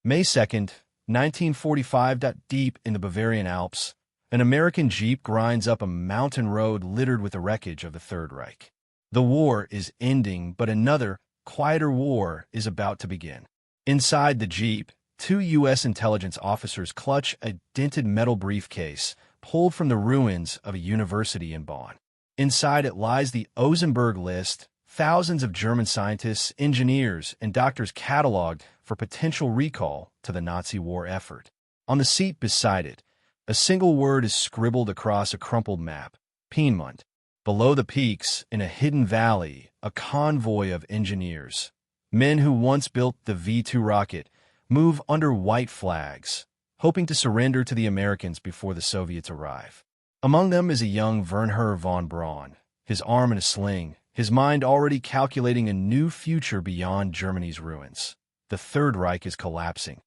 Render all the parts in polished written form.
May 2nd, 1945. Deep in the Bavarian Alps, an American jeep grinds up a mountain road littered with the wreckage of the Third Reich. The war is ending, but another, quieter war is about to begin. Inside the jeep, two U.S. intelligence officers clutch a dented metal briefcase pulled from the ruins of a university in Bonn. Inside it lies the Ozenberg list, thousands of German scientists, engineers, and doctors cataloged for potential recall to the Nazi war effort. On the seat beside it, a single word is scribbled across a crumpled map: Peenemünde. Below the peaks, in a hidden valley, a convoy of engineers, men who once built the V-2 rocket, move under white flags, hoping to surrender to the Americans before the Soviets arrive. Among them is a young Wernher von Braun, his arm in a sling, his mind already calculating a new future beyond Germany's ruins. The Third Reich is collapsing,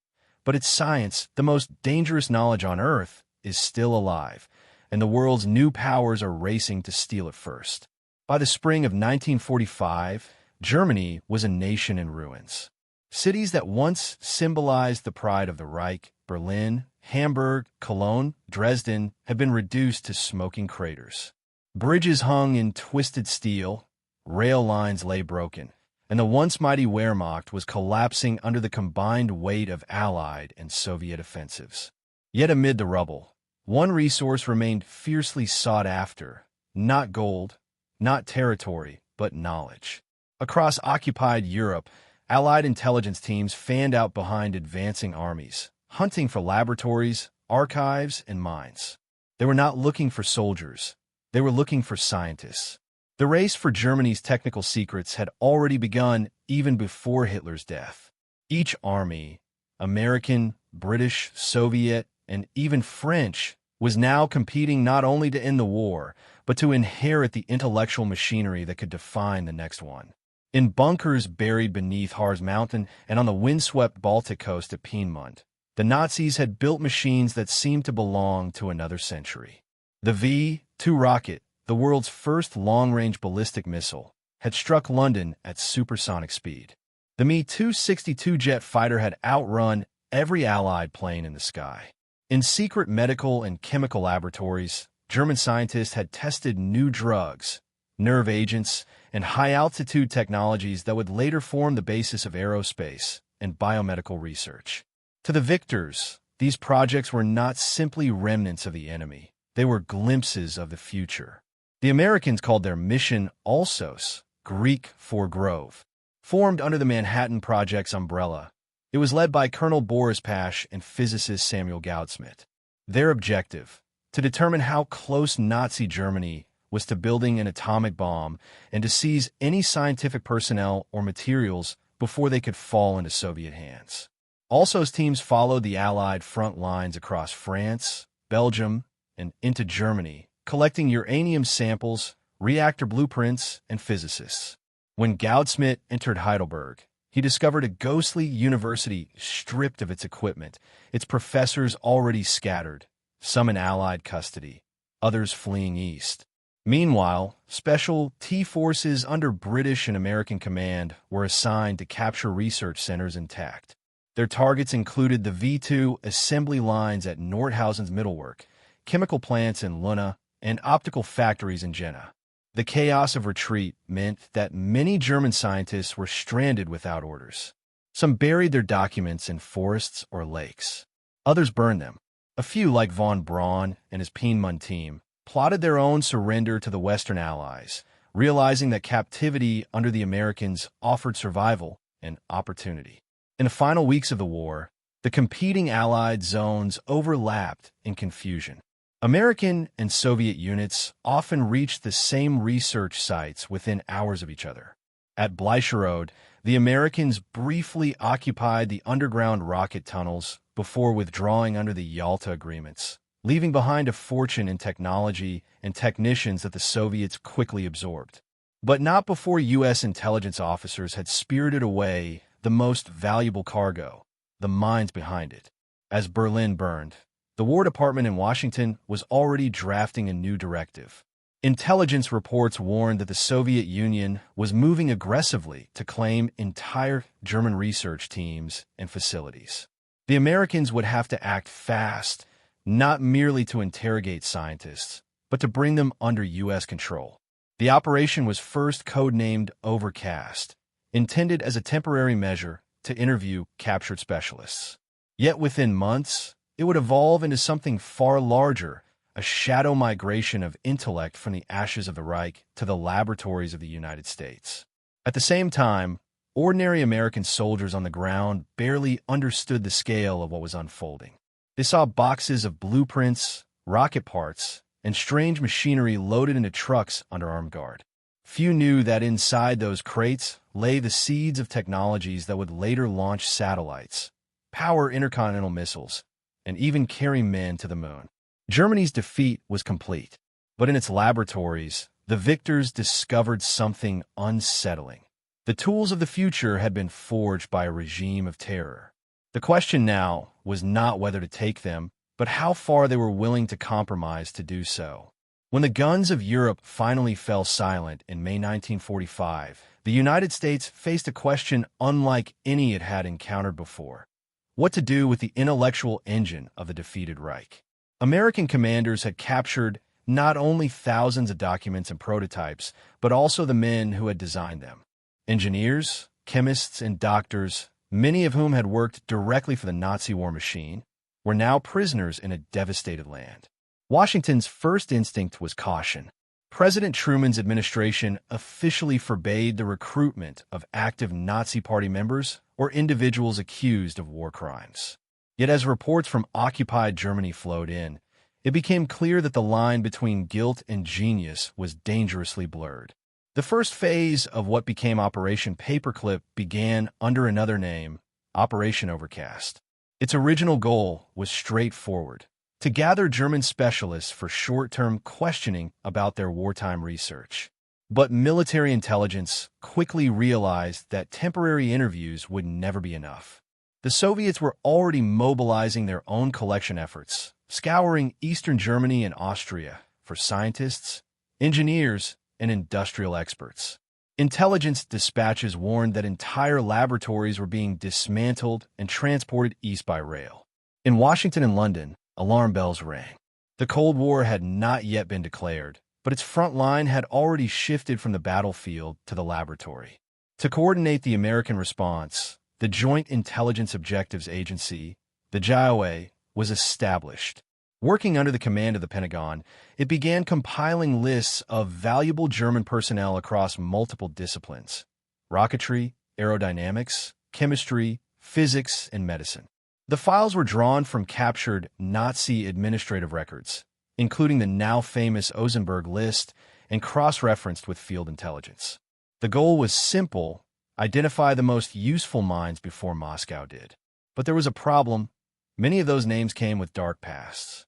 but its science, the most dangerous knowledge on Earth, is still alive, and the world's new powers are racing to steal it first. By the spring of 1945, Germany was a nation in ruins. Cities that once symbolized the pride of the Reich, Berlin, Hamburg, Cologne, Dresden, had been reduced to smoking craters. Bridges hung in twisted steel, rail lines lay broken, and the once mighty Wehrmacht was collapsing under the combined weight of Allied and Soviet offensives. Yet amid the rubble, one resource remained fiercely sought after: not gold, not territory, but knowledge. Across occupied Europe, Allied intelligence teams fanned out behind advancing armies, hunting for laboratories, archives, and mines. They were not looking for soldiers. They were looking for scientists. The race for Germany's technical secrets had already begun even before Hitler's death. Each army, American, British, Soviet, and even French, was now competing not only to end the war, but to inherit the intellectual machinery that could define the next one. In bunkers buried beneath Harz Mountain and on the windswept Baltic coast at Peenemünde, the Nazis had built machines that seemed to belong to another century. The V-2 rocket, the world's first long-range ballistic missile, had struck London at supersonic speed. The Me-262 jet fighter had outrun every Allied plane in the sky. In secret medical and chemical laboratories, German scientists had tested new drugs, nerve agents, and high-altitude technologies that would later form the basis of aerospace and biomedical research. To the victors, these projects were not simply remnants of the enemy. They were glimpses of the future. The Americans called their mission Alsos, Greek for Grove. Formed under the Manhattan Project's umbrella, it was led by Colonel Boris Pash and physicist Samuel Goudsmit. Their objective: to determine how close Nazi Germany was to building an atomic bomb and to seize any scientific personnel or materials before they could fall into Soviet hands. Alsos teams followed the Allied front lines across France, Belgium, and into Germany, collecting uranium samples, reactor blueprints, and physicists. When Goudsmit entered Heidelberg, he discovered a ghostly university stripped of its equipment, its professors already scattered, some in Allied custody, others fleeing east. Meanwhile, special T-forces under British and American command were assigned to capture research centers intact. Their targets included the V-2 assembly lines at Nordhausen's Mittelwerk, chemical plants in Luna, and optical factories in Jena. The chaos of retreat meant that many German scientists were stranded without orders. Some buried their documents in forests or lakes. Others burned them. A few, like von Braun and his Peenemünde team, plotted their own surrender to the Western Allies, realizing that captivity under the Americans offered survival and opportunity. In the final weeks of the war, the competing Allied zones overlapped in confusion. American and Soviet units often reached the same research sites within hours of each other. At Bleischerode, the Americans briefly occupied the underground rocket tunnels before withdrawing under the Yalta agreements, leaving behind a fortune in technology and technicians that the Soviets quickly absorbed. But not before U.S. intelligence officers had spirited away the most valuable cargo, the mines behind it. As Berlin burned, the War Department in Washington was already drafting a new directive. Intelligence reports warned that the Soviet Union was moving aggressively to claim entire German research teams and facilities. The Americans would have to act fast, not merely to interrogate scientists, but to bring them under U.S. control. The operation was first codenamed Overcast, intended as a temporary measure to interview captured specialists. Yet within months, it would evolve into something far larger, a shadow migration of intellect from the ashes of the Reich to the laboratories of the United States. At the same time, ordinary American soldiers on the ground barely understood the scale of what was unfolding. They saw boxes of blueprints, rocket parts, and strange machinery loaded into trucks under armed guard. Few knew that inside those crates lay the seeds of technologies that would later launch satellites, power intercontinental missiles, and even carry men to the moon. Germany's defeat was complete, but in its laboratories, the victors discovered something unsettling. The tools of the future had been forged by a regime of terror. The question now was not whether to take them, but how far they were willing to compromise to do so. When the guns of Europe finally fell silent in May 1945, the United States faced a question unlike any it had encountered before: what to do with the intellectual engine of the defeated Reich. American commanders had captured not only thousands of documents and prototypes, but also the men who had designed them. Engineers, chemists, and doctors, many of whom had worked directly for the Nazi war machine, were now prisoners in a devastated land. Washington's first instinct was caution. President Truman's administration officially forbade the recruitment of active Nazi Party members or individuals accused of war crimes. Yet as reports from occupied Germany flowed in, it became clear that the line between guilt and genius was dangerously blurred. The first phase of what became Operation Paperclip began under another name, Operation Overcast. Its original goal was straightforward: to gather German specialists for short-term questioning about their wartime research. But military intelligence quickly realized that temporary interviews would never be enough. The Soviets were already mobilizing their own collection efforts, scouring Eastern Germany and Austria for scientists, engineers, and industrial experts. Intelligence dispatches warned that entire laboratories were being dismantled and transported east by rail. In Washington and London, alarm bells rang. The Cold War had not yet been declared, but its front line had already shifted from the battlefield to the laboratory. To coordinate the American response, the Joint Intelligence Objectives Agency, the JIOA, was established. Working under the command of the Pentagon, it began compiling lists of valuable German personnel across multiple disciplines: rocketry, aerodynamics, chemistry, physics, and medicine. The files were drawn from captured Nazi administrative records, including the now famous Ozenberg list, and cross-referenced with field intelligence. The goal was simple: identify the most useful minds before Moscow did. But there was a problem. Many of those names came with dark pasts.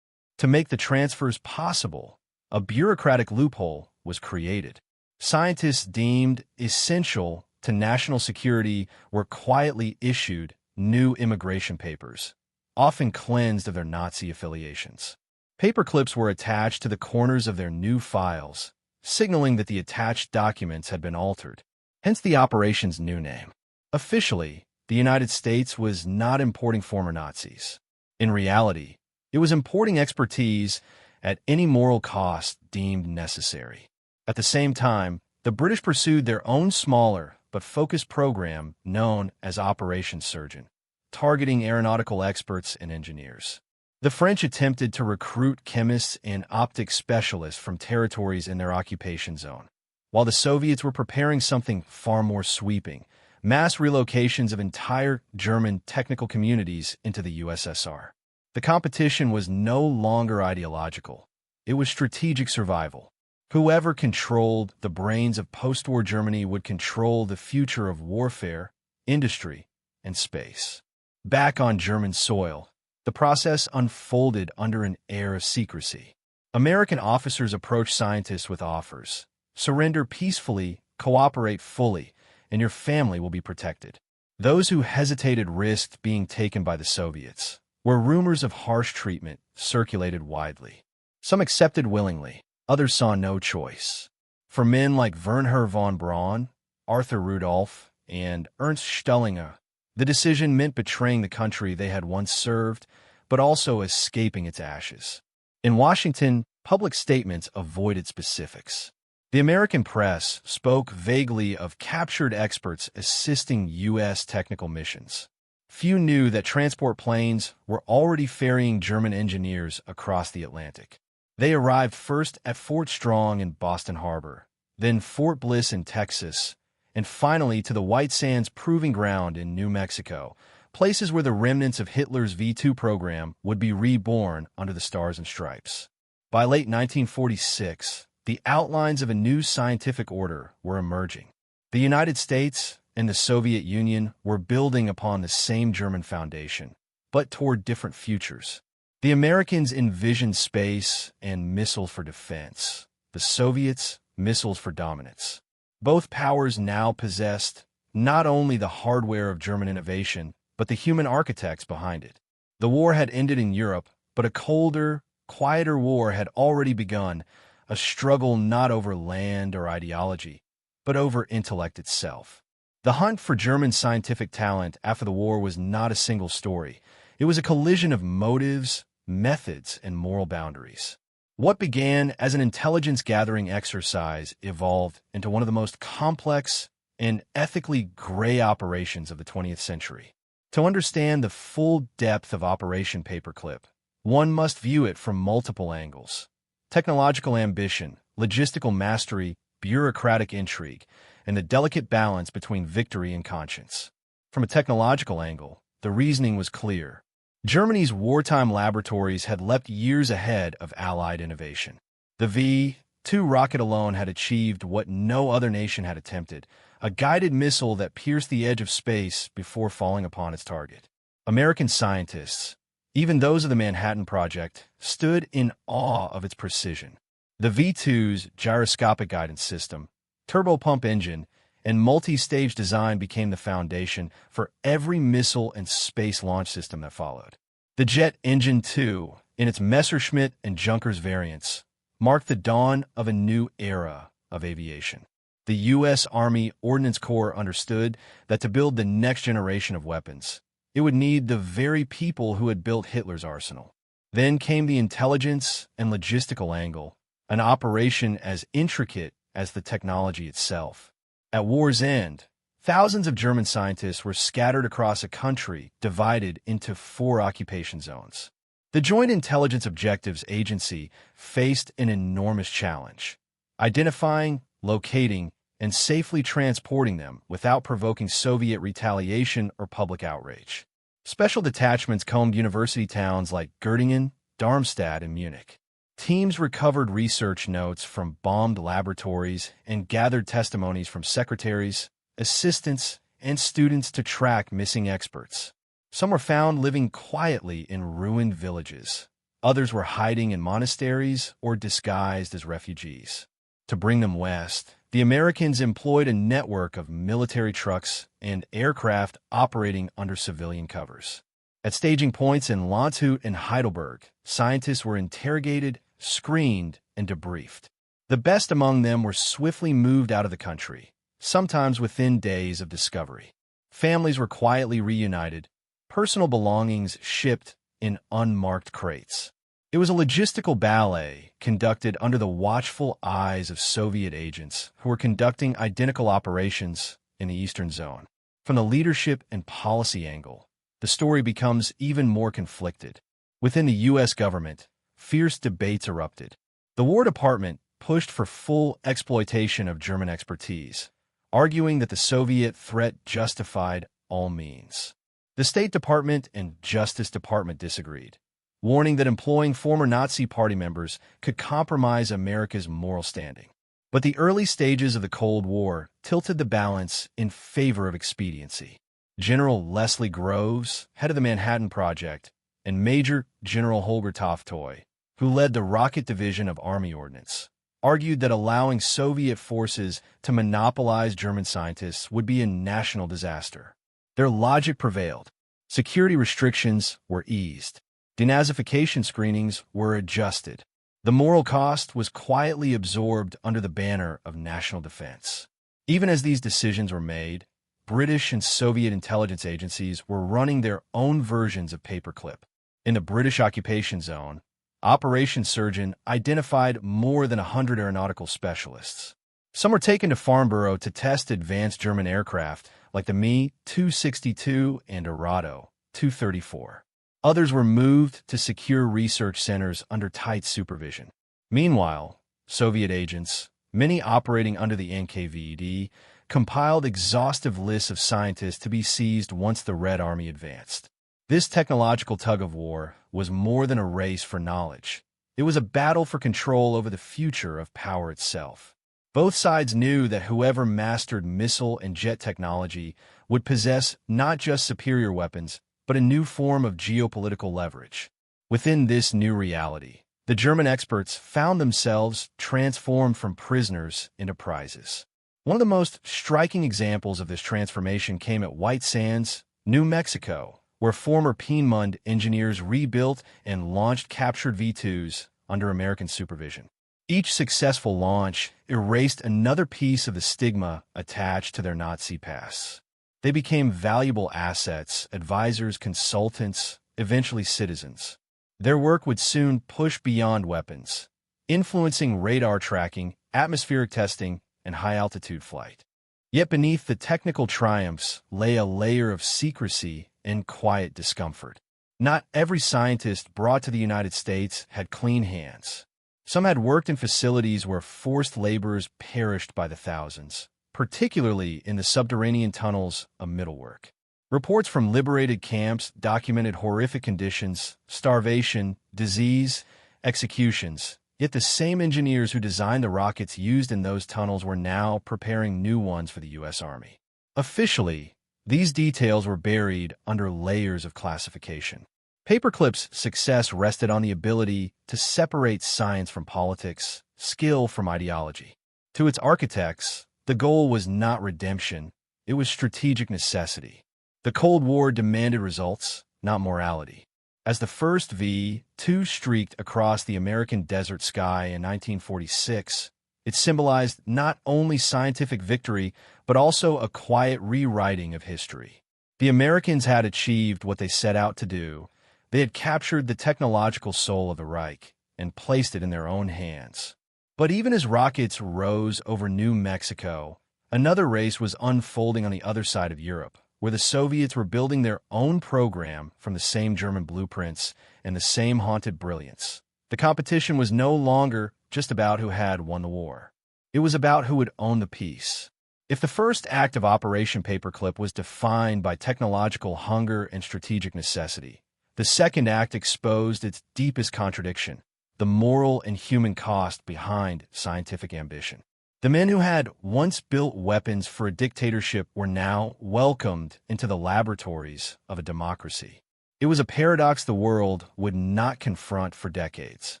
To make the transfers possible, a bureaucratic loophole was created. Scientists deemed essential to national security were quietly issued new immigration papers, often cleansed of their Nazi affiliations. Paperclips were attached to the corners of their new files, signaling that the attached documents had been altered, hence the operation's new name. Officially, the United States was not importing former Nazis. In reality, it was importing expertise at any moral cost deemed necessary. At the same time, the British pursued their own smaller but focused program known as Operation Surgeon, targeting aeronautical experts and engineers. The French attempted to recruit chemists and optics specialists from territories in their occupation zone, while the Soviets were preparing something far more sweeping: mass relocations of entire German technical communities into the USSR. The competition was no longer ideological. It was strategic survival. Whoever controlled the brains of post-war Germany would control the future of warfare, industry, and space. Back on German soil, the process unfolded under an air of secrecy. American officers approached scientists with offers: surrender peacefully, cooperate fully, and your family will be protected. Those who hesitated risked being taken by the Soviets, where rumors of harsh treatment circulated widely. Some accepted willingly, others saw no choice. For men like Wernher von Braun, Arthur Rudolph, and Ernst Stellinger, The decision meant betraying the country they had once served, but also escaping its ashes. In Washington, public statements avoided specifics. The American press spoke vaguely of captured experts assisting U.S. technical missions. Few knew that transport planes were already ferrying German engineers across the Atlantic. They arrived first at Fort Strong in Boston Harbor, then Fort Bliss in Texas, and finally to the White Sands Proving Ground in New Mexico, places where the remnants of Hitler's V-2 program would be reborn under the Stars and Stripes. By late 1946, the outlines of a new scientific order were emerging. The United States and the Soviet Union were building upon the same German foundation, but toward different futures. The Americans envisioned space and missiles for defense, the Soviets missiles for dominance. Both powers now possessed not only the hardware of German innovation, but the human architects behind it. The war had ended in Europe, but a colder, quieter war had already begun, a struggle not over land or ideology, but over intellect itself. The hunt for German scientific talent after the war was not a single story. It was a collision of motives, methods, and moral boundaries. What began as an intelligence-gathering exercise evolved into one of the most complex and ethically gray operations of the 20th century. To understand the full depth of Operation Paperclip, one must view it from multiple angles: technological ambition, logistical mastery, bureaucratic intrigue, and the delicate balance between victory and conscience. From a technological angle, the reasoning was clear. Germany's wartime laboratories had leapt years ahead of Allied innovation. The V-2 rocket alone had achieved what no other nation had attempted, a guided missile that pierced the edge of space before falling upon its target. American scientists, even those of the Manhattan Project, stood in awe of its precision. The V-2's gyroscopic guidance system, turbopump engine, and multi-stage design became the foundation for every missile and space launch system that followed. The jet engine, too, in its Messerschmitt and Junkers variants, marked the dawn of a new era of aviation. The U.S. Army Ordnance Corps understood that to build the next generation of weapons, it would need the very people who had built Hitler's arsenal. Then came the intelligence and logistical angle, an operation as intricate as the technology itself. At war's end, thousands of German scientists were scattered across a country divided into 4 occupation zones. The Joint Intelligence Objectives Agency faced an enormous challenge: identifying, locating, and safely transporting them without provoking Soviet retaliation or public outrage. Special detachments combed university towns like Göttingen, Darmstadt, and Munich. Teams recovered research notes from bombed laboratories and gathered testimonies from secretaries, assistants, and students to track missing experts. Some were found living quietly in ruined villages. Others were hiding in monasteries or disguised as refugees. To bring them west, the Americans employed a network of military trucks and aircraft operating under civilian covers. At staging points in Landshut and Heidelberg, scientists were interrogated, screened, and debriefed. The best among them were swiftly moved out of the country, sometimes within days of discovery. Families were quietly reunited, personal belongings shipped in unmarked crates. It was a logistical ballet conducted under the watchful eyes of Soviet agents who were conducting identical operations in the Eastern Zone. From the leadership and policy angle, the story becomes even more conflicted. Within the U.S. government, fierce debates erupted. The War Department pushed for full exploitation of German expertise, arguing that the Soviet threat justified all means. The State Department and Justice Department disagreed, warning that employing former Nazi Party members could compromise America's moral standing. But the early stages of the Cold War tilted the balance in favor of expediency. General Leslie Groves, head of the Manhattan Project, and Major General Holger Toftoy, who led the Rocket Division of Army Ordnance, argued that allowing Soviet forces to monopolize German scientists would be a national disaster. Their logic prevailed. Security restrictions were eased. Denazification screenings were adjusted. The moral cost was quietly absorbed under the banner of national defense. Even as these decisions were made, British and Soviet intelligence agencies were running their own versions of Paperclip. In the British occupation zone, Operation Surgeon identified more than 100 aeronautical specialists. Some were taken to Farnborough to test advanced German aircraft like the Me-262 and Arado 234. Others were moved to secure research centers under tight supervision. Meanwhile, Soviet agents, many operating under the NKVD, compiled exhaustive lists of scientists to be seized once the Red Army advanced. This technological tug-of-war was more than a race for knowledge. It was a battle for control over the future of power itself. Both sides knew that whoever mastered missile and jet technology would possess not just superior weapons, but a new form of geopolitical leverage. Within this new reality, the German experts found themselves transformed from prisoners into prizes. One of the most striking examples of this transformation came at White Sands, New Mexico, where former Peenemünde engineers rebuilt and launched captured V-2s under American supervision. Each successful launch erased another piece of the stigma attached to their Nazi past. They became valuable assets, advisors, consultants, eventually citizens. Their work would soon push beyond weapons, influencing radar tracking, atmospheric testing, and high-altitude flight. Yet beneath the technical triumphs lay a layer of secrecy and quiet discomfort. Not every scientist brought to the United States had clean hands. Some had worked in facilities where forced laborers perished by the thousands, particularly in the subterranean tunnels of Middlework. Reports from liberated camps documented horrific conditions, starvation, disease, executions. Yet the same engineers who designed the rockets used in those tunnels were now preparing new ones for the U.S. Army. Officially, these details were buried under layers of classification. Paperclip's success rested on the ability to separate science from politics, skill from ideology. To its architects, the goal was not redemption, it was strategic necessity. The Cold War demanded results, not morality. As the first V-2 streaked across the American desert sky in 1946, it symbolized not only scientific victory, but also a quiet rewriting of history. The Americans had achieved what they set out to do. They had captured the technological soul of the Reich and placed it in their own hands. But even as rockets rose over New Mexico, another race was unfolding on the other side of Europe, where the Soviets were building their own program from the same German blueprints and the same haunted brilliance. The competition was no longer just about who had won the war. It was about who would own the peace. If the first act of Operation Paperclip was defined by technological hunger and strategic necessity, the second act exposed its deepest contradiction, the moral and human cost behind scientific ambition. The men who had once built weapons for a dictatorship were now welcomed into the laboratories of a democracy. It was a paradox the world would not confront for decades.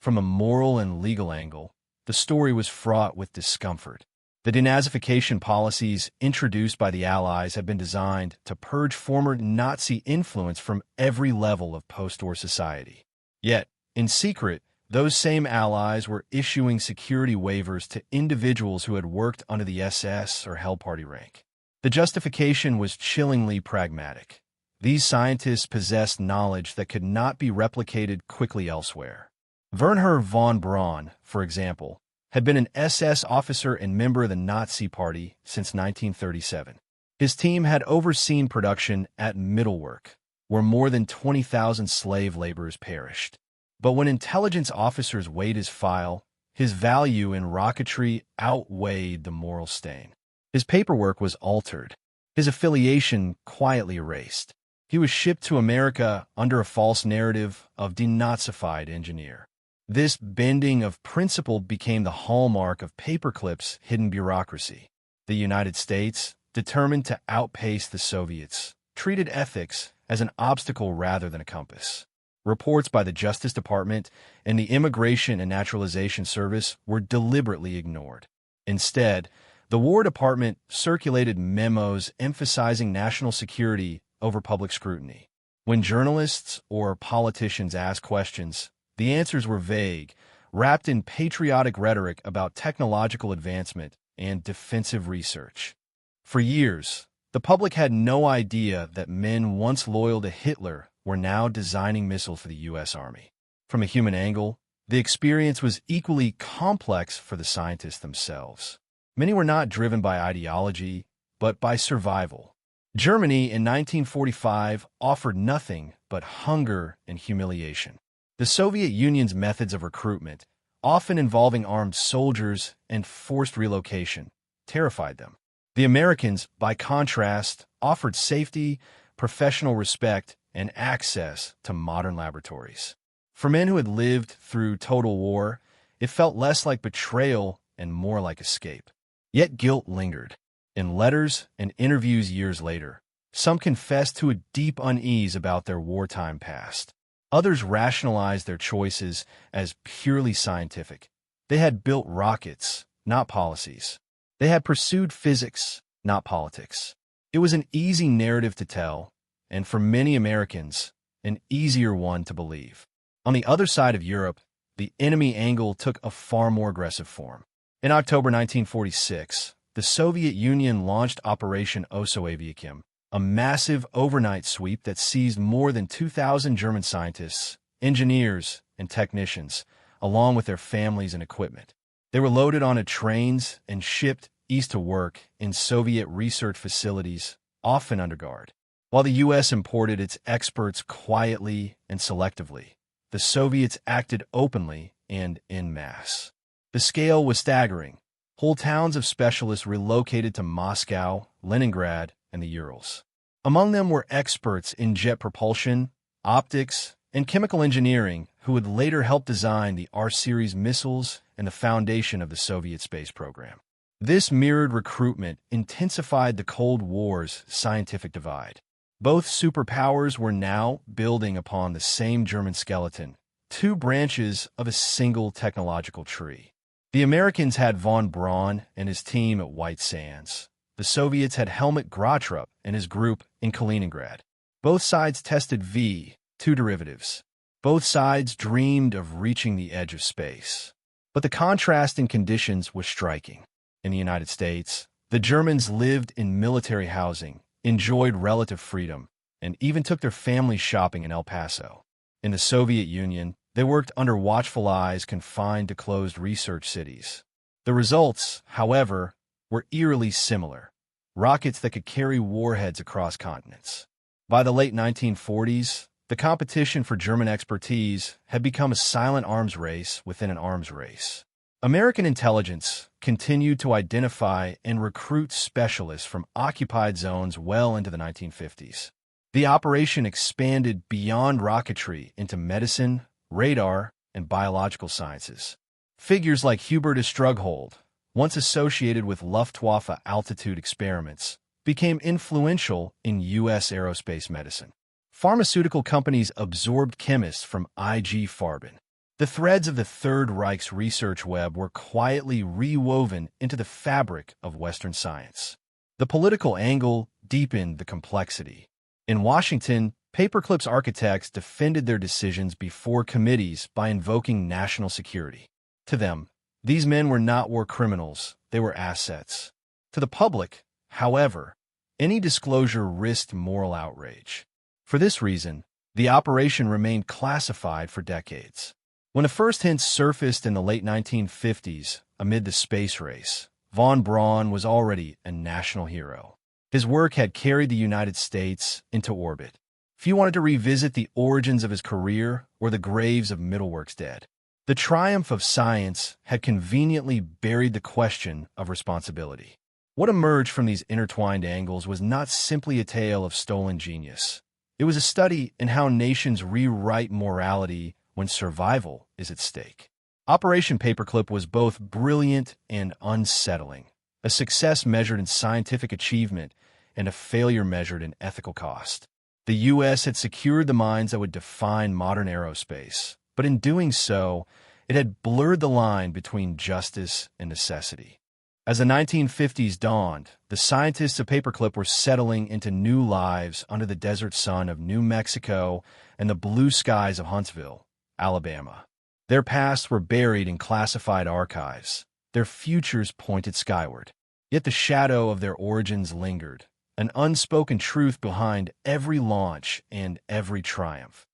From a moral and legal angle, the story was fraught with discomfort. The denazification policies introduced by the Allies had been designed to purge former Nazi influence from every level of post-war society. Yet, in secret, those same allies were issuing security waivers to individuals who had worked under the SS or held party rank. The justification was chillingly pragmatic. These scientists possessed knowledge that could not be replicated quickly elsewhere. Werner von Braun, for example, had been an SS officer and member of the Nazi Party since 1937. His team had overseen production at Middlework, where more than 20,000 slave laborers perished. But when intelligence officers weighed his file, his value in rocketry outweighed the moral stain. His paperwork was altered, his affiliation quietly erased. He was shipped to America under a false narrative of denazified engineer. This bending of principle became the hallmark of Paperclip's hidden bureaucracy. The United States, determined to outpace the Soviets, treated ethics as an obstacle rather than a compass. Reports by the Justice Department and the Immigration and Naturalization Service were deliberately ignored. Instead, the War Department circulated memos emphasizing national security over public scrutiny. When journalists or politicians asked questions, the answers were vague, wrapped in patriotic rhetoric about technological advancement and defensive research. For years, The public had no idea that men once loyal to Hitler were now designing missiles for the U.S. Army. From a human angle, the experience was equally complex for the scientists themselves. Many were not driven by ideology, but by survival. Germany in 1945 offered nothing but hunger and humiliation. The Soviet Union's methods of recruitment, often involving armed soldiers and forced relocation, terrified them. The Americans, by contrast, offered safety, professional respect, and access to modern laboratories. For men who had lived through total war, it felt less like betrayal and more like escape. Yet guilt lingered. In letters and interviews years later, some confessed to a deep unease about their wartime past. Others rationalized their choices as purely scientific. They had built rockets, not policies. They had pursued physics, not politics. It was an easy narrative to tell, and for many Americans, an easier one to believe. On the other side of Europe, the enemy angle took a far more aggressive form. In October 1946, the Soviet Union launched Operation Osoaviakim, a massive overnight sweep that seized more than 2,000 German scientists, engineers, and technicians, along with their families and equipment. They were loaded onto trains and shipped east to work in Soviet research facilities, often under guard. While the U.S. imported its experts quietly and selectively, the Soviets acted openly and en masse. The scale was staggering. Whole towns of specialists relocated to Moscow, Leningrad, and the Urals. Among them were experts in jet propulsion, optics, and chemical engineering who would later help design the R-series missiles and the foundation of the Soviet space program. This mirrored recruitment intensified the Cold War's scientific divide. Both superpowers were now building upon the same German skeleton, two branches of a single technological tree. The Americans had von Braun and his team at White Sands. The Soviets had Helmut Grotrup and his group in Kaliningrad. Both sides tested V2 derivatives. Both sides dreamed of reaching the edge of space. But the contrast in conditions was striking. In the United States, the Germans lived in military housing, enjoyed relative freedom, and even took their families shopping in El Paso. In the Soviet Union, they worked under watchful eyes confined to closed research cities. The results, however, were eerily similar: rockets that could carry warheads across continents. By the late 1940s, the competition for German expertise had become a silent arms race within an arms race. American intelligence continued to identify and recruit specialists from occupied zones well into the 1950s. The operation expanded beyond rocketry into medicine, radar, and biological sciences. Figures like Hubertus Strughold, once associated with Luftwaffe altitude experiments, became influential in U.S. aerospace medicine. Pharmaceutical companies absorbed chemists from IG Farben. The threads of the Third Reich's research web were quietly rewoven into the fabric of Western science. The political angle deepened the complexity. In Washington, Paperclip's architects defended their decisions before committees by invoking national security. To them, these men were not war criminals, they were assets. To the public, however, any disclosure risked moral outrage. For this reason, the operation remained classified for decades. When the first hints surfaced in the late 1950s amid the space race, von Braun was already a national hero. His work had carried the United States into orbit. Few wanted to revisit the origins of his career or the graves of Middleworks dead. The triumph of science had conveniently buried the question of responsibility. What emerged from these intertwined angles was not simply a tale of stolen genius. It was a study in how nations rewrite morality when survival is at stake. Operation Paperclip was both brilliant and unsettling, a success measured in scientific achievement and a failure measured in ethical cost. The U.S. had secured the minds that would define modern aerospace, but in doing so, it had blurred the line between justice and necessity. As the 1950s dawned, the scientists of Paperclip were settling into new lives under the desert sun of New Mexico and the blue skies of Huntsville, Alabama. Their pasts were buried in classified archives. Their futures pointed skyward. Yet the shadow of their origins lingered, an unspoken truth behind every launch and every triumph.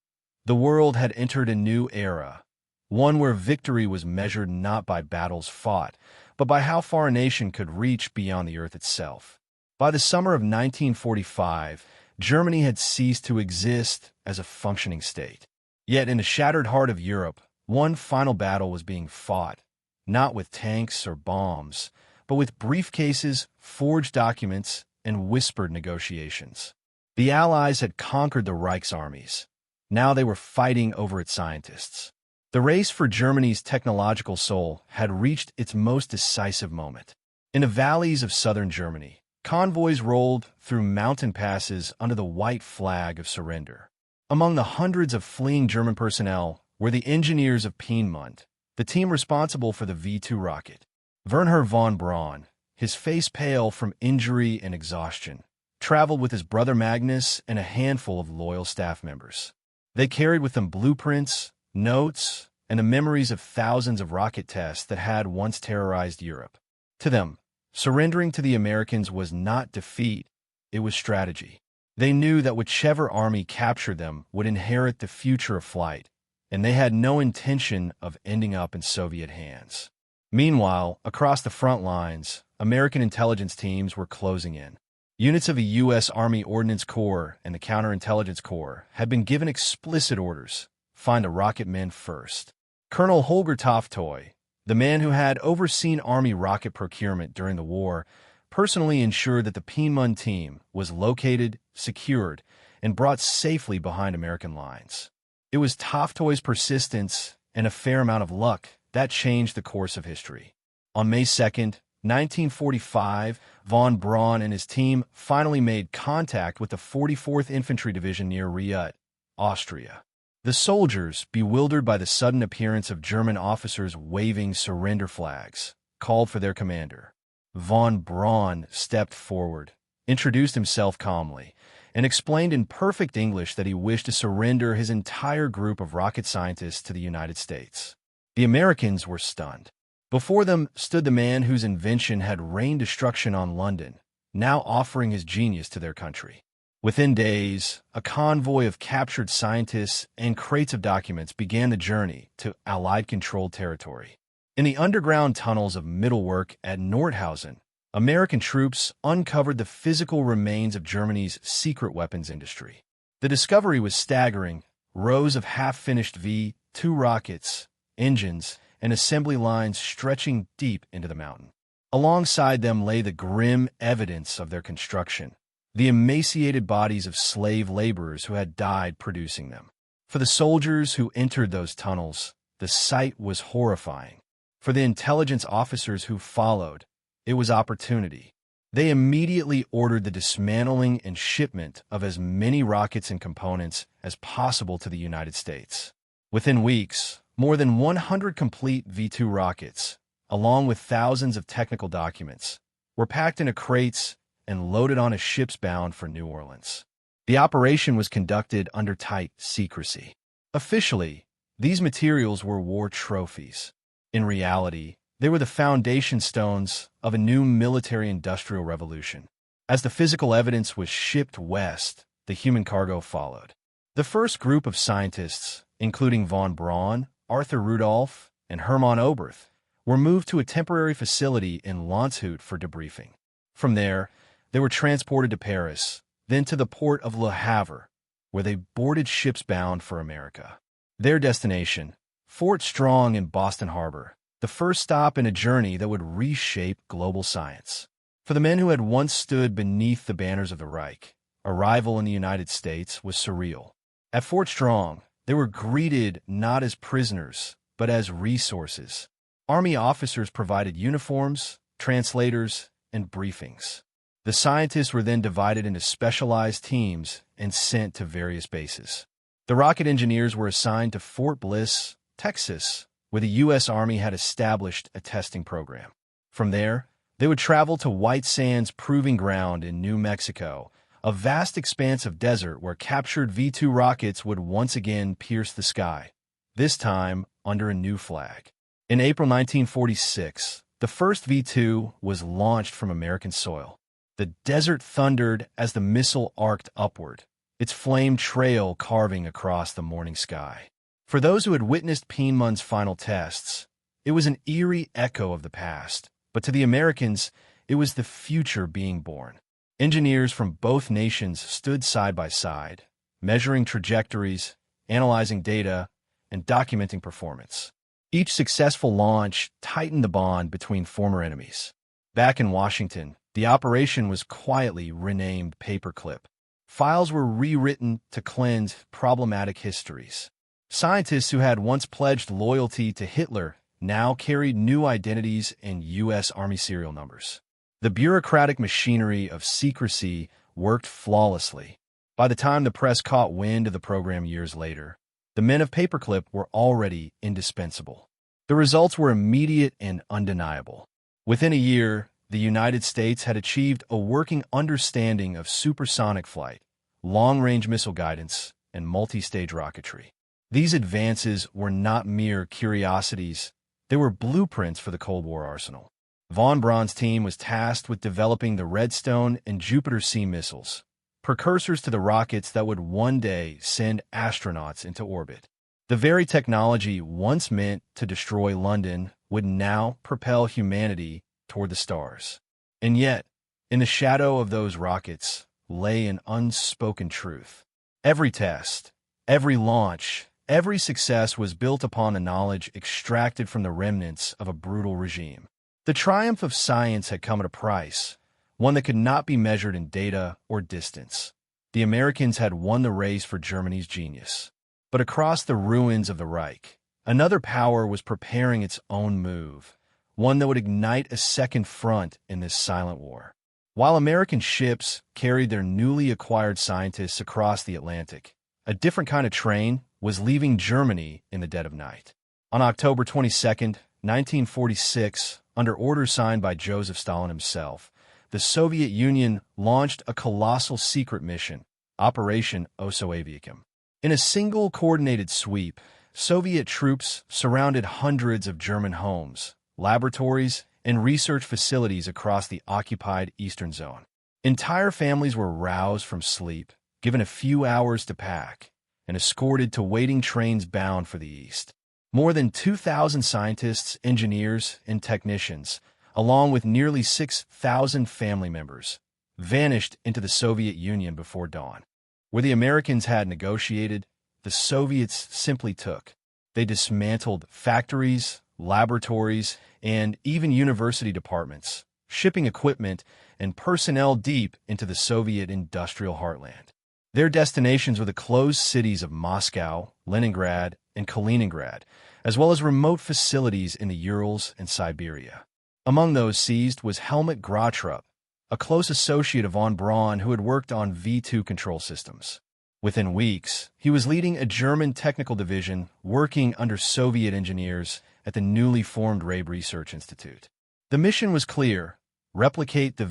The world had entered a new era, one where victory was measured not by battles fought, but by how far a nation could reach beyond the earth itself. By the summer of 1945, Germany had ceased to exist as a functioning state. Yet in the shattered heart of Europe, one final battle was being fought, not with tanks or bombs, but with briefcases, forged documents, and whispered negotiations. The Allies had conquered the Reich's armies. Now they were fighting over its scientists. The race for Germany's technological soul had reached its most decisive moment. In the valleys of southern Germany, convoys rolled through mountain passes under the white flag of surrender. Among the hundreds of fleeing German personnel were the engineers of Peenemünde, the team responsible for the V-2 rocket. Werner von Braun, his face pale from injury and exhaustion, traveled with his brother Magnus and a handful of loyal staff members. They carried with them blueprints, notes, and the memories of thousands of rocket tests that had once terrorized Europe. To them, surrendering to the Americans was not defeat, it was strategy. They knew that whichever army captured them would inherit the future of flight, and they had no intention of ending up in Soviet hands. Meanwhile, across the front lines, American intelligence teams were closing in. Units of the U.S. Army Ordnance Corps and the Counterintelligence Corps had been given explicit orders: find the rocket men first. Colonel Holger Toftoy, the man who had overseen Army rocket procurement during the war, personally ensured that the Peenemünde team was located, secured, and brought safely behind American lines. It was Toftoy's persistence and a fair amount of luck that changed the course of history. On May 2nd, 1945, von Braun and his team finally made contact with the 44th Infantry Division near Riet, Austria. The soldiers, bewildered by the sudden appearance of German officers waving surrender flags, called for their commander. Von Braun stepped forward, introduced himself calmly, and explained in perfect English that he wished to surrender his entire group of rocket scientists to the United States. The Americans were stunned. Before them stood the man whose invention had rained destruction on London, now offering his genius to their country. Within days, a convoy of captured scientists and crates of documents began the journey to Allied-controlled territory. In the underground tunnels of Mittelwerk at Nordhausen, American troops uncovered the physical remains of Germany's secret weapons industry. The discovery was staggering: rows of half-finished V-2 rockets, engines, and assembly lines stretching deep into the mountain. Alongside them lay the grim evidence of their construction: the emaciated bodies of slave laborers who had died producing them. For the soldiers who entered those tunnels, the sight was horrifying. For the intelligence officers who followed, it was opportunity. They immediately ordered the dismantling and shipment of as many rockets and components as possible to the United States. Within weeks, more than 100 complete V-2 rockets, along with thousands of technical documents, were packed into crates and loaded onto ships bound for New Orleans. The operation was conducted under tight secrecy. Officially, these materials were war trophies. In reality, they were the foundation stones of a new military-industrial revolution. As the physical evidence was shipped west, the human cargo followed. The first group of scientists, including von Braun, Arthur Rudolph, and Hermann Oberth, were moved to a temporary facility in Landshut for debriefing. From there, they were transported to Paris, then to the port of Le Havre, where they boarded ships bound for America. Their destination, Fort Strong in Boston Harbor, the first stop in a journey that would reshape global science. For the men who had once stood beneath the banners of the Reich, arrival in the United States was surreal. At Fort Strong, they were greeted not as prisoners, but as resources. Army officers provided uniforms, translators, and briefings. The scientists were then divided into specialized teams and sent to various bases. The rocket engineers were assigned to Fort Bliss, Texas, where the U.S. Army had established a testing program. From there, they would travel to White Sands Proving Ground in New Mexico, a vast expanse of desert where captured V-2 rockets would once again pierce the sky, this time under a new flag. In April 1946, the first V-2 was launched from American soil. The desert thundered as the missile arced upward, its flame trail carving across the morning sky. For those who had witnessed Peenemunde's final tests, it was an eerie echo of the past, but to the Americans, it was the future being born. Engineers from both nations stood side by side, measuring trajectories, analyzing data, and documenting performance. Each successful launch tightened the bond between former enemies. Back in Washington, the operation was quietly renamed Paperclip. Files were rewritten to cleanse problematic histories. Scientists who had once pledged loyalty to Hitler now carried new identities and U.S. Army serial numbers. The bureaucratic machinery of secrecy worked flawlessly. By the time the press caught wind of the program years later, the men of Paperclip were already indispensable. The results were immediate and undeniable. Within a year, the United States had achieved a working understanding of supersonic flight, long-range missile guidance, and multi-stage rocketry. These advances were not mere curiosities, they were blueprints for the Cold War arsenal. Von Braun's team was tasked with developing the Redstone and Jupiter-C missiles, precursors to the rockets that would one day send astronauts into orbit. The very technology once meant to destroy London would now propel humanity toward the stars. And yet, in the shadow of those rockets lay an unspoken truth. Every test, every launch, every success was built upon a knowledge extracted from the remnants of a brutal regime. The triumph of science had come at a price, one that could not be measured in data or distance. The Americans had won the race for Germany's genius. But across the ruins of the Reich, another power was preparing its own move, one that would ignite a second front in this silent war. While American ships carried their newly acquired scientists across the Atlantic, a different kind of train was leaving Germany in the dead of night. On October 22, 1946, under orders signed by Joseph Stalin himself, the Soviet Union launched a colossal secret mission, Operation Osoaviakum. In a single coordinated sweep, Soviet troops surrounded hundreds of German homes, laboratories, and research facilities across the occupied Eastern Zone. Entire families were roused from sleep, given a few hours to pack, and escorted to waiting trains bound for the East. More than 2,000 scientists, engineers, and technicians, along with nearly 6,000 family members, vanished into the Soviet Union before dawn. Where the Americans had negotiated, the Soviets simply took. They dismantled factories, laboratories, and even university departments, shipping equipment and personnel deep into the Soviet industrial heartland. Their destinations were the closed cities of Moscow, Leningrad, and Kaliningrad, as well as remote facilities in the Urals and Siberia. Among those seized was Helmut Grotrup, a close associate of von Braun who had worked on V2 control systems. Within weeks, he was leading a German technical division working under Soviet engineers at the newly formed Rabe Research Institute. The mission was clear: replicate the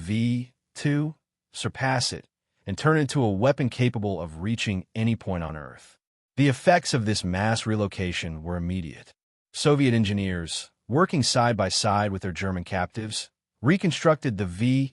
V2, surpass it, and turn it into a weapon capable of reaching any point on Earth. The effects of this mass relocation were immediate. Soviet engineers, working side by side with their German captives, reconstructed the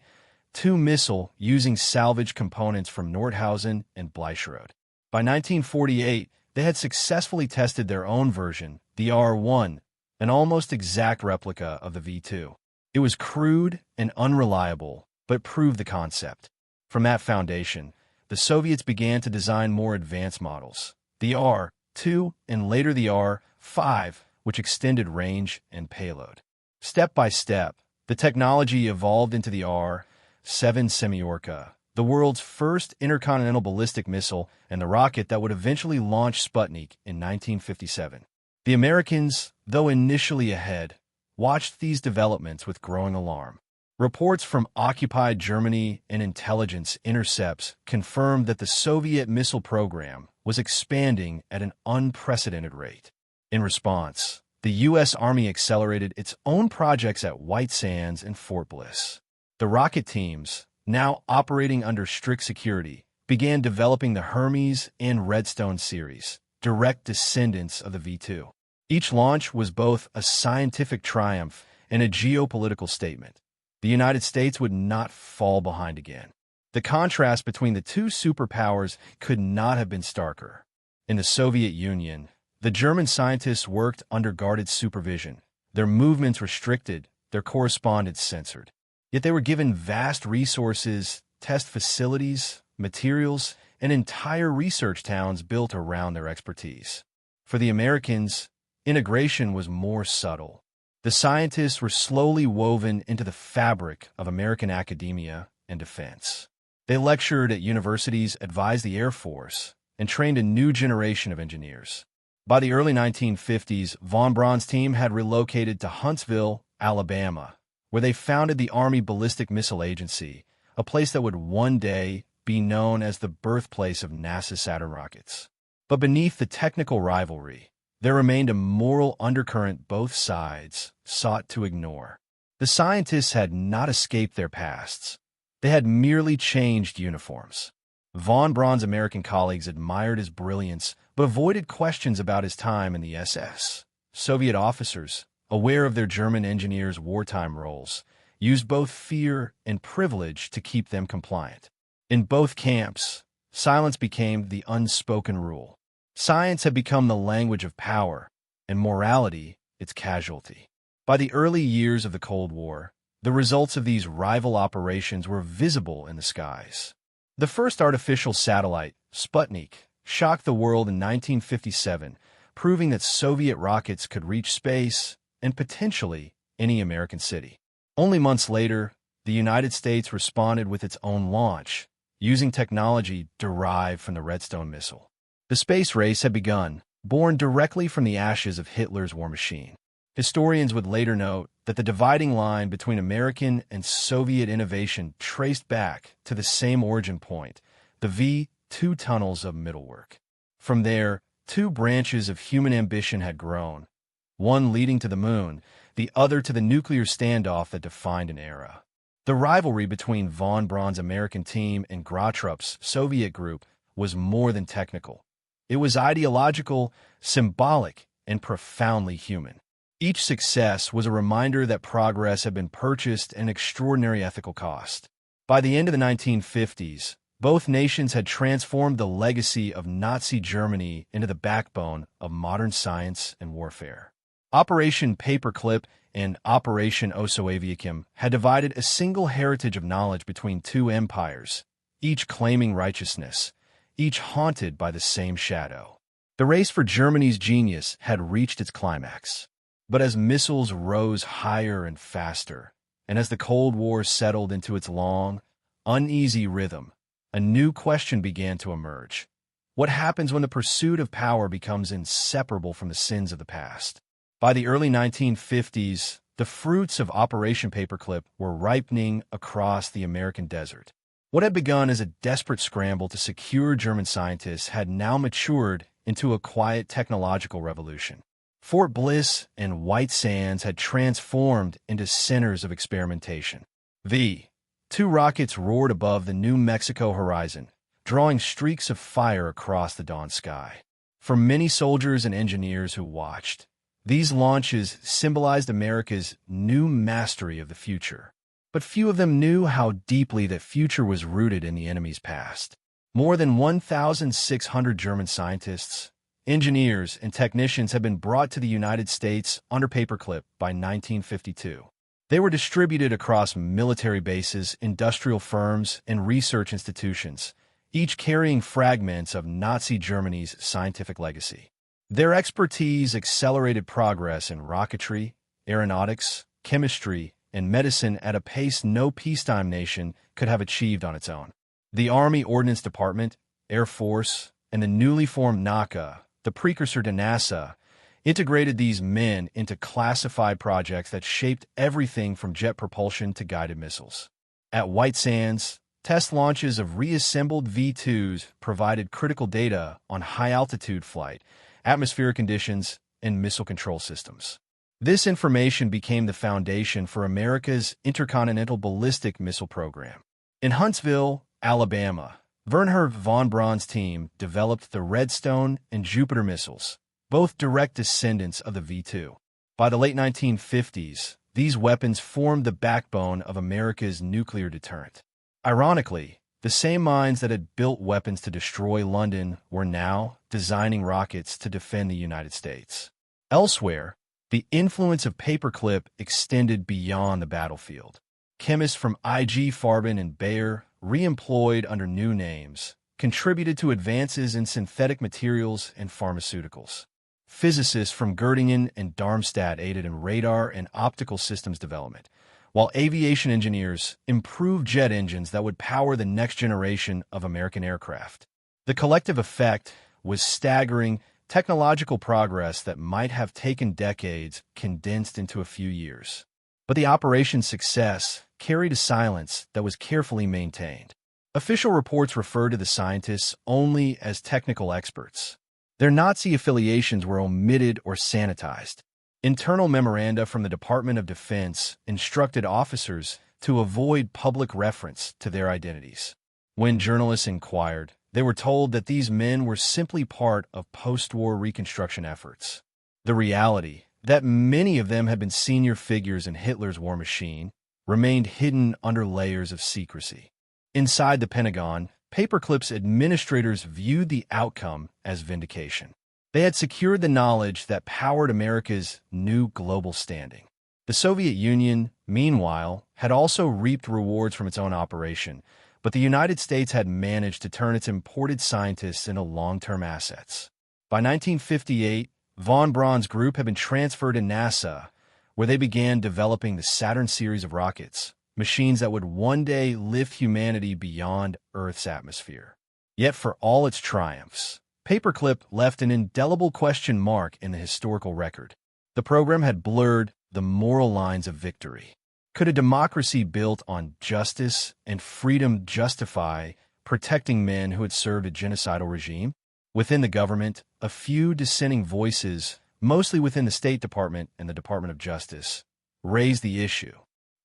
V2 missile using salvaged components from Nordhausen and Bleischerode. By 1948, they had successfully tested their own version, the R1, an almost exact replica of the V2. It was crude and unreliable, but proved the concept. From that foundation, the Soviets began to design more advanced models, the R2 and later the R5, which extended range and payload. Step by step, the technology evolved into the R7 Semyorka, the world's first intercontinental ballistic missile and the rocket that would eventually launch Sputnik in 1957. The Americans, though initially ahead, watched these developments with growing alarm. Reports from occupied Germany and intelligence intercepts confirmed that the Soviet missile program was expanding at an unprecedented rate. In response, the U.S. Army accelerated its own projects at White Sands and Fort Bliss. The rocket teams, now operating under strict security, began developing the Hermes and Redstone series, direct descendants of the V2. Each launch was both a scientific triumph and a geopolitical statement. the United States would not fall behind again. The contrast between the two superpowers could not have been starker. In the Soviet Union, the German scientists worked under guarded supervision, their movements restricted, their correspondence censored. Yet they were given vast resources, test facilities, materials, and entire research towns built around their expertise. For the Americans, integration was more subtle. The scientists were slowly woven into the fabric of American academia and defense. They lectured at universities, advised the Air Force, and trained a new generation of engineers. By the early 1950s, von Braun's team had relocated to Huntsville, Alabama, where they founded the Army Ballistic Missile Agency, a place that would one day be known as the birthplace of NASA's Saturn rockets. But beneath the technical rivalry, there remained a moral undercurrent both sides sought to ignore. The scientists had not escaped their pasts. They had merely changed uniforms. Von Braun's American colleagues admired his brilliance, but avoided questions about his time in the SS. Soviet officers, aware of their German engineers' wartime roles, used both fear and privilege to keep them compliant. In both camps, silence became the unspoken rule. Science had become the language of power, and morality its casualty. By the early years of the Cold War, the results of these rival operations were visible in the skies. The first artificial satellite, Sputnik, shocked the world in 1957, proving that Soviet rockets could reach space and potentially any American city. Only months later, the United States responded with its own launch, using technology derived from the Redstone missile. The space race had begun, born directly from the ashes of Hitler's war machine. Historians would later note that the dividing line between American and Soviet innovation traced back to the same origin point, the V-2 tunnels of Middlework. From there, two branches of human ambition had grown, one leading to the moon, the other to the nuclear standoff that defined an era. The rivalry between von Braun's American team and Grottrup's Soviet group was more than technical. It was ideological, symbolic, and profoundly human. Each success was a reminder that progress had been purchased at an extraordinary ethical cost. By the end of the 1950s, both nations had transformed the legacy of Nazi Germany into the backbone of modern science and warfare. Operation Paperclip and Operation Osoaviakim had divided a single heritage of knowledge between two empires, each claiming righteousness, each haunted by the same shadow. The race for Germany's genius had reached its climax. But as missiles rose higher and faster, and as the Cold War settled into its long, uneasy rhythm, a new question began to emerge. What happens when the pursuit of power becomes inseparable from the sins of the past? By the early 1950s, the fruits of Operation Paperclip were ripening across the American desert. What had begun as a desperate scramble to secure German scientists had now matured into a quiet technological revolution. Fort Bliss and White Sands had transformed into centers of experimentation. V-2 rockets roared above the New Mexico horizon, drawing streaks of fire across the dawn sky. For many soldiers and engineers who watched, these launches symbolized America's new mastery of the future. But few of them knew how deeply that future was rooted in the enemy's past. More than 1,600 German scientists, engineers, and technicians had been brought to the United States under Paperclip by 1952. They were distributed across military bases, industrial firms, and research institutions, each carrying fragments of Nazi Germany's scientific legacy. Their expertise accelerated progress in rocketry, aeronautics, chemistry, and medicine at a pace no peacetime nation could have achieved on its own. The Army Ordnance Department, Air Force, and the newly formed NACA, the precursor to NASA, integrated these men into classified projects that shaped everything from jet propulsion to guided missiles. At White Sands, test launches of reassembled V-2s provided critical data on high-altitude flight, atmospheric conditions, and missile control systems. This information became the foundation for America's intercontinental ballistic missile program. In Huntsville, Alabama, Wernher von Braun's team developed the Redstone and Jupiter missiles, both direct descendants of the V-2. By the late 1950s, these weapons formed the backbone of America's nuclear deterrent. Ironically, the same minds that had built weapons to destroy London were now designing rockets to defend the United States. Elsewhere, the influence of Paperclip extended beyond the battlefield. Chemists from IG Farben and Bayer, re-employed under new names, contributed to advances in synthetic materials and pharmaceuticals. Physicists from Göttingen and Darmstadt aided in radar and optical systems development, while aviation engineers improved jet engines that would power the next generation of American aircraft. The collective effect was staggering, technological progress that might have taken decades condensed into a few years. But the operation's success carried a silence that was carefully maintained. Official reports referred to the scientists only as technical experts. Their Nazi affiliations were omitted or sanitized. Internal memoranda from the Department of Defense instructed officers to avoid public reference to their identities. When journalists inquired, they were told that these men were simply part of post-war reconstruction efforts. The reality, that many of them had been senior figures in Hitler's war machine, remained hidden under layers of secrecy. Inside the Pentagon, Paperclip's administrators viewed the outcome as vindication. They had secured the knowledge that powered America's new global standing. The Soviet Union, meanwhile, had also reaped rewards from its own operation, but the United States had managed to turn its imported scientists into long-term assets. By 1958, von Braun's group had been transferred to NASA, where they began developing the Saturn series of rockets, machines that would one day lift humanity beyond Earth's atmosphere. Yet for all its triumphs, Paperclip left an indelible question mark in the historical record. The program had blurred the moral lines of victory. Could a democracy built on justice and freedom justify protecting men who had served a genocidal regime? Within the government, a few dissenting voices, mostly within the State Department and the Department of Justice, raised the issue.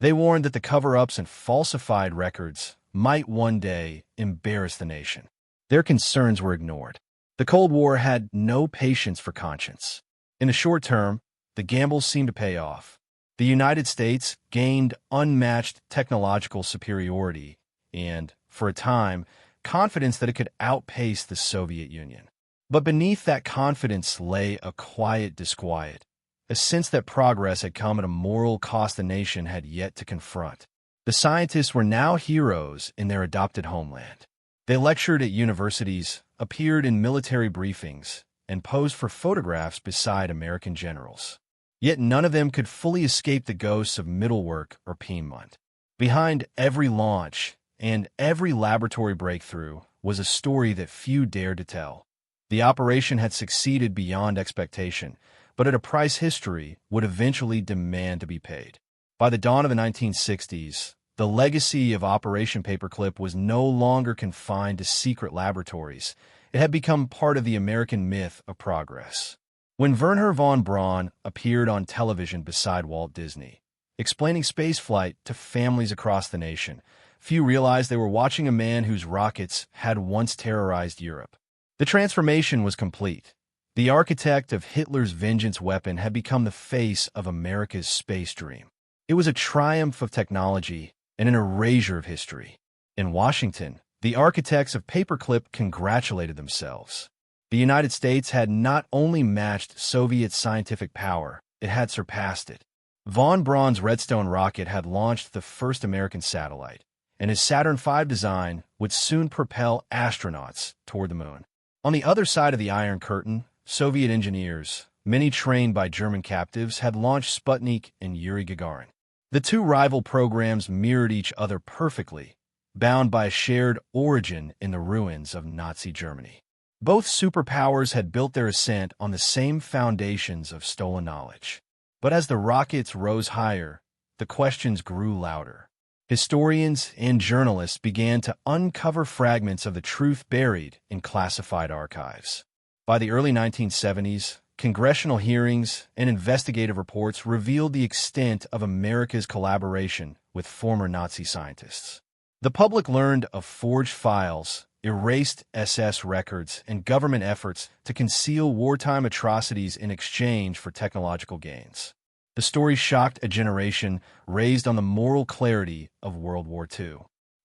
They warned that the cover-ups and falsified records might one day embarrass the nation. Their concerns were ignored. The Cold War had no patience for conscience. In the short term, the gambles seemed to pay off. The United States gained unmatched technological superiority and, for a time, confidence that it could outpace the Soviet Union. But beneath that confidence lay a quiet disquiet, a sense that progress had come at a moral cost the nation had yet to confront. The scientists were now heroes in their adopted homeland. They lectured at universities, appeared in military briefings, and posed for photographs beside American generals. Yet none of them could fully escape the ghosts of Mittelwerk or Peenemünde. Behind every launch and every laboratory breakthrough was a story that few dared to tell. The operation had succeeded beyond expectation, but at a price history would eventually demand to be paid. By the dawn of the 1960s, the legacy of Operation Paperclip was no longer confined to secret laboratories. It had become part of the American myth of progress. When Wernher von Braun appeared on television beside Walt Disney, explaining spaceflight to families across the nation, few realized they were watching a man whose rockets had once terrorized Europe. The transformation was complete. The architect of Hitler's vengeance weapon had become the face of America's space dream. It was a triumph of technology and an erasure of history. In Washington, the architects of Paperclip congratulated themselves. The United States had not only matched Soviet scientific power, it had surpassed it. Von Braun's Redstone rocket had launched the first American satellite, and his Saturn V design would soon propel astronauts toward the moon. On the other side of the Iron Curtain, Soviet engineers, many trained by German captives, had launched Sputnik and Yuri Gagarin. The two rival programs mirrored each other perfectly, bound by a shared origin in the ruins of Nazi Germany. Both superpowers had built their ascent on the same foundations of stolen knowledge. But as the rockets rose higher, the questions grew louder. Historians and journalists began to uncover fragments of the truth buried in classified archives. By the early 1970s, congressional hearings and investigative reports revealed the extent of America's collaboration with former Nazi scientists. The public learned of forged files, erased SS records, and government efforts to conceal wartime atrocities in exchange for technological gains. The story shocked a generation raised on the moral clarity of World War II.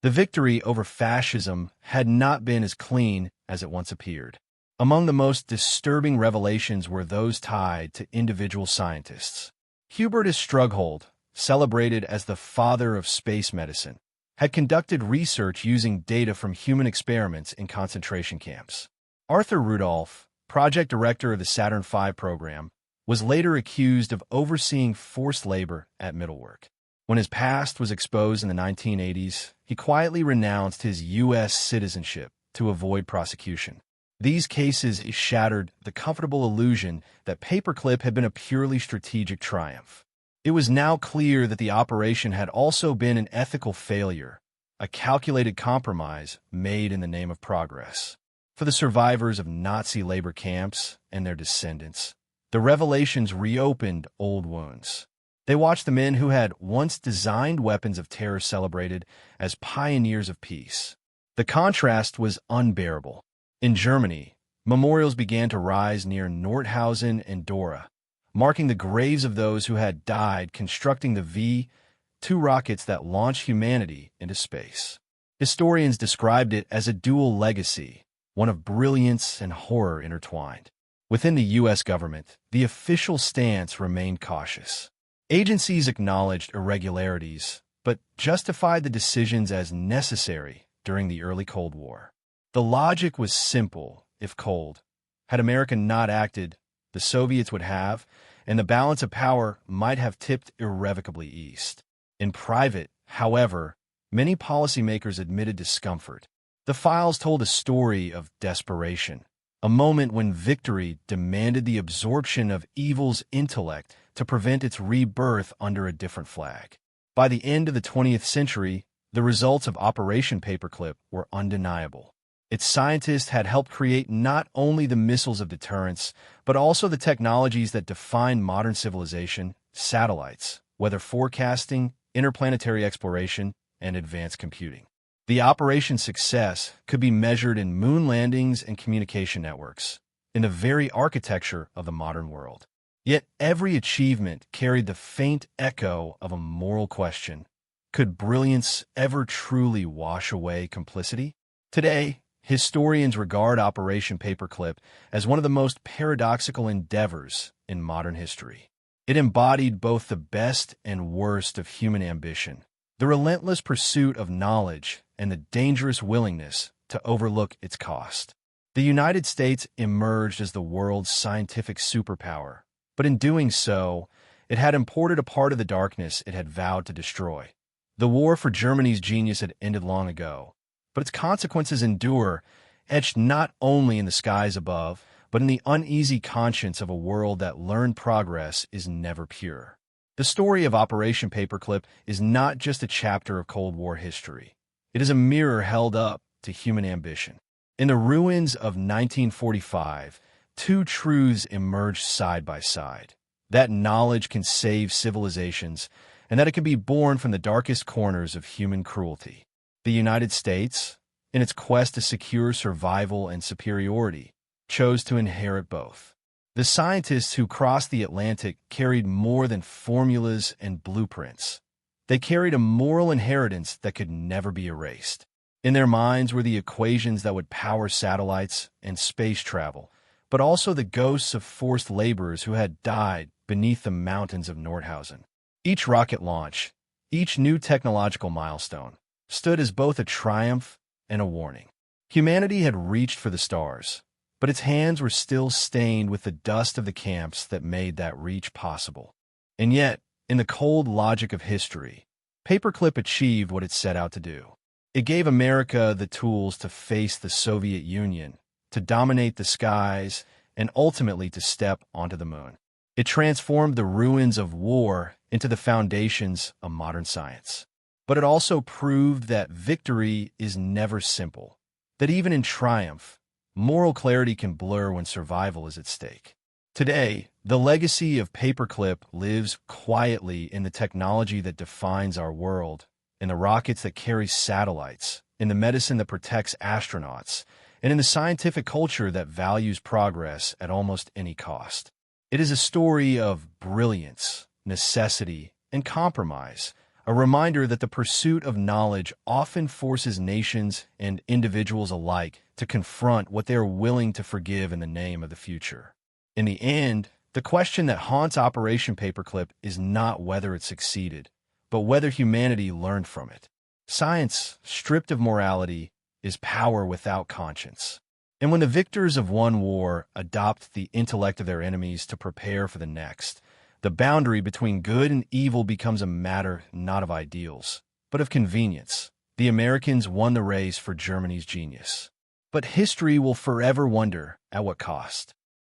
The victory over fascism had not been as clean as it once appeared. Among the most disturbing revelations were those tied to individual scientists. Hubertus Strughold, celebrated as the father of space medicine, had conducted research using data from human experiments in concentration camps. Arthur Rudolph, project director of the Saturn V program, was later accused of overseeing forced labor at Middlework. When his past was exposed in the 1980s, he quietly renounced his U.S. citizenship to avoid prosecution. These cases shattered the comfortable illusion that Paperclip had been a purely strategic triumph. It was now clear that the operation had also been an ethical failure, a calculated compromise made in the name of progress. For the survivors of Nazi labor camps and their descendants, the revelations reopened old wounds. They watched the men who had once designed weapons of terror celebrated as pioneers of peace. The contrast was unbearable. In Germany, memorials began to rise near Nordhausen and Dora, marking the graves of those who had died constructing the V-2 rockets that launched humanity into space. Historians described it as a dual legacy, one of brilliance and horror intertwined. Within the U.S. government, the official stance remained cautious. Agencies acknowledged irregularities, but justified the decisions as necessary during the early Cold War. The logic was simple, if cold. Had America not acted, the Soviets would have, and the balance of power might have tipped irrevocably east. In private, however, many policymakers admitted discomfort. The files told a story of desperation, a moment when victory demanded the absorption of evil's intellect to prevent its rebirth under a different flag. By the end of the 20th century, the results of Operation Paperclip were undeniable. Its scientists had helped create not only the missiles of deterrence, but also the technologies that define modern civilization: satellites, weather forecasting, interplanetary exploration, and advanced computing. The operation's success could be measured in moon landings and communication networks, in the very architecture of the modern world. Yet every achievement carried the faint echo of a moral question. Could brilliance ever truly wash away complicity? Today, historians regard Operation Paperclip as one of the most paradoxical endeavors in modern history. It embodied both the best and worst of human ambition, the relentless pursuit of knowledge and the dangerous willingness to overlook its cost. The United States emerged as the world's scientific superpower, but in doing so, it had imported a part of the darkness it had vowed to destroy. The war for Germany's genius had ended long ago, but its consequences endure, etched not only in the skies above, but in the uneasy conscience of a world that learned progress is never pure. The story of Operation Paperclip is not just a chapter of Cold War history. It is a mirror held up to human ambition. In the ruins of 1945, two truths emerged side by side: that knowledge can save civilizations, and that it can be born from the darkest corners of human cruelty. The United States, in its quest to secure survival and superiority, chose to inherit both. The scientists who crossed the Atlantic carried more than formulas and blueprints. They carried a moral inheritance that could never be erased. In their minds were the equations that would power satellites and space travel, but also the ghosts of forced laborers who had died beneath the mountains of Nordhausen. Each rocket launch, each new technological milestone, stood as both a triumph and a warning. Humanity had reached for the stars, but its hands were still stained with the dust of the camps that made that reach possible. And yet, in the cold logic of history, Paperclip achieved what it set out to do. It gave America the tools to face the Soviet Union, to dominate the skies, and ultimately to step onto the moon. It transformed the ruins of war into the foundations of modern science. But it also proved that victory is never simple, that even in triumph, moral clarity can blur when survival is at stake. Today, the legacy of Paperclip lives quietly in the technology that defines our world, in the rockets that carry satellites, in the medicine that protects astronauts, and in the scientific culture that values progress at almost any cost. It is a story of brilliance, necessity, and compromise, a reminder that the pursuit of knowledge often forces nations and individuals alike to confront what they are willing to forgive in the name of the future. In the end, the question that haunts Operation Paperclip is not whether it succeeded, but whether humanity learned from it. Science, stripped of morality, is power without conscience. And when the victors of one war adopt the intellect of their enemies to prepare for the next, the boundary between good and evil becomes a matter not of ideals, but of convenience. The Americans won the race for Germany's genius. But history will forever wonder at what cost.